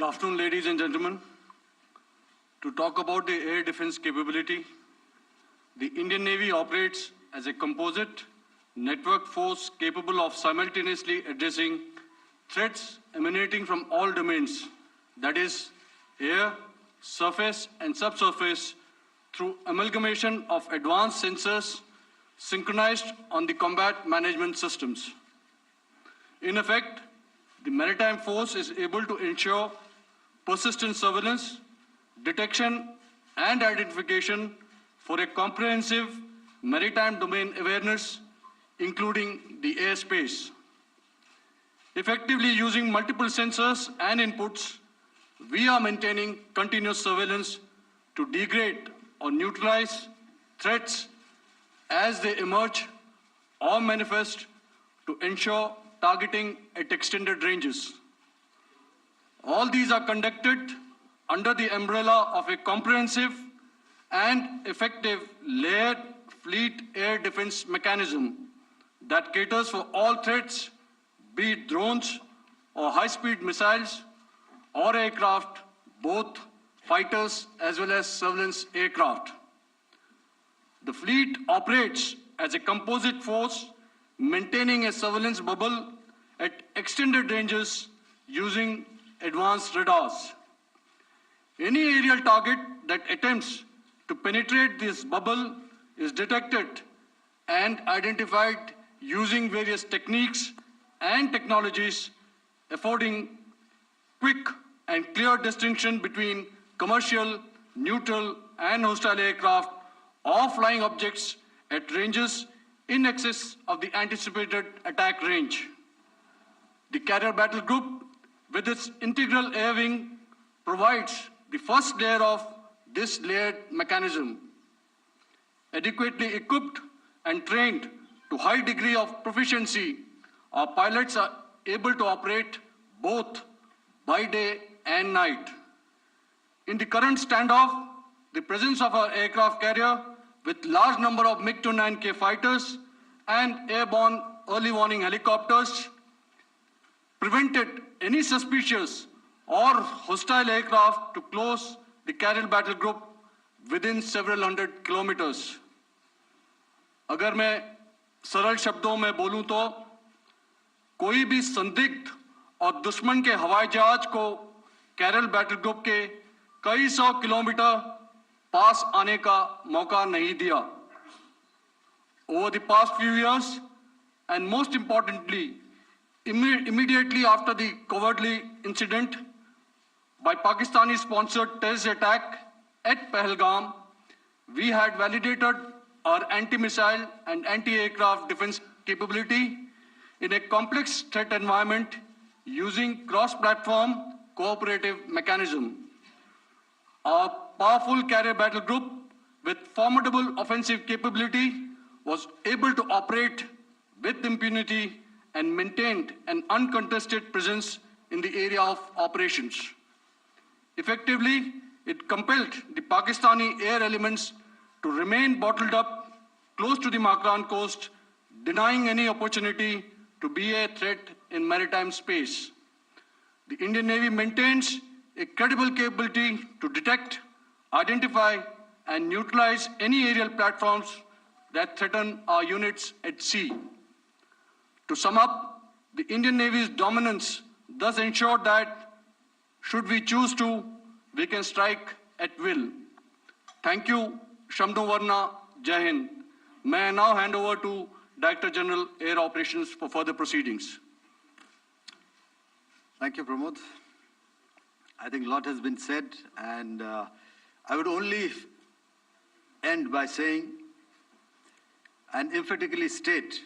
afternoon, ladies and gentlemen. To talk about the air defense capability, the Indian Navy operates as a composite network force capable of simultaneously addressing threats emanating from all domains, that is, air, surface, and subsurface, through amalgamation of advanced sensors synchronized on the combat management systems. In effect, the maritime force is able to ensure persistent surveillance, detection, and identification for a comprehensive maritime domain awareness, including the airspace. Effectively using multiple sensors and inputs, we are maintaining continuous surveillance to degrade or neutralize threats as they emerge or manifest, to ensure targeting at extended ranges. All these are conducted under the umbrella of a comprehensive and effective layered fleet air defense mechanism that caters for all threats, be it drones or high-speed missiles or aircraft, both fighters as well as surveillance aircraft. The fleet operates as a composite force, maintaining a surveillance bubble at extended ranges using advanced radars. Any aerial target that attempts to penetrate this bubble is detected and identified using various techniques and technologies, affording quick and clear distinction between commercial, neutral, and hostile aircraft or flying objects at ranges in excess of the anticipated attack range. The Carrier Battle Group, with its integral air wing, provides the first layer of this layered mechanism. Adequately equipped and trained to high degree of proficiency, our pilots are able to operate both by day and night. In the current standoff, the presence of our aircraft carrier with large number of MiG-29K fighters and airborne early warning helicopters prevented any suspicious or hostile aircraft to close the Carrier Battle Group within several hundred kilometers. अगर मैं सरल शब्दों में बोलूं तो कोई भी संदिग्ध और दुश्मन के हवाई जहाज को कैरल बैटल ग्रुप के कई सौ किलोमीटर पास आने का मौका नहीं दिया. Over the past few years, and most importantly, immediately after the cowardly incident by Pakistani-sponsored terrorist attack at Pahalgam, we had validated our anti-missile and anti-aircraft defense capability in a complex threat environment using cross-platform cooperative mechanism. Our powerful carrier battle group with formidable offensive capability was able to operate with impunity and maintained an uncontested presence in the area of operations. Effectively, it compelled the Pakistani air elements to remain bottled up close to the Makran coast, denying any opportunity to be a threat in maritime space. The Indian Navy maintains a credible capability to detect, identify, and neutralize any aerial platforms that threaten our units at sea. To sum up, the Indian Navy's dominance thus ensured that, should we choose to, we can strike at will. Thank you, Shamdhu Varna, Jai Hind. May I now hand over to Director General Air Operations for further proceedings. Thank you, Pramod. I think a lot has been said, and I would only end by saying and emphatically state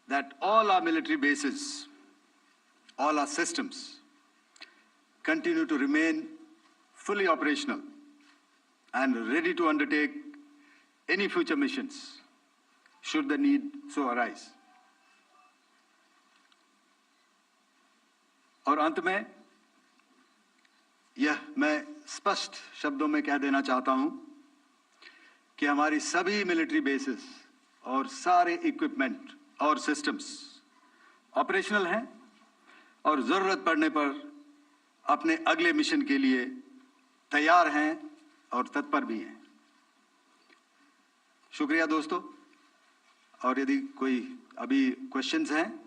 that all our military bases, all our systems, continue to remain fully operational and ready to undertake any future missions, should the need so arise. और अंत में यह मैं स्पष्ट शब्दों में कह देना चाहता हूं कि हमारी सभी मिलिट्री बेसेस और सारे इक्विपमेंट और सिस्टम्स ऑपरेशनल हैं और जरूरत पड़ने पर अपने अगले मिशन के लिए तैयार हैं और तत्पर भी हैं। शुक्रिया दोस्तों। और यदि कोई अभी क्वेश्चंस हैं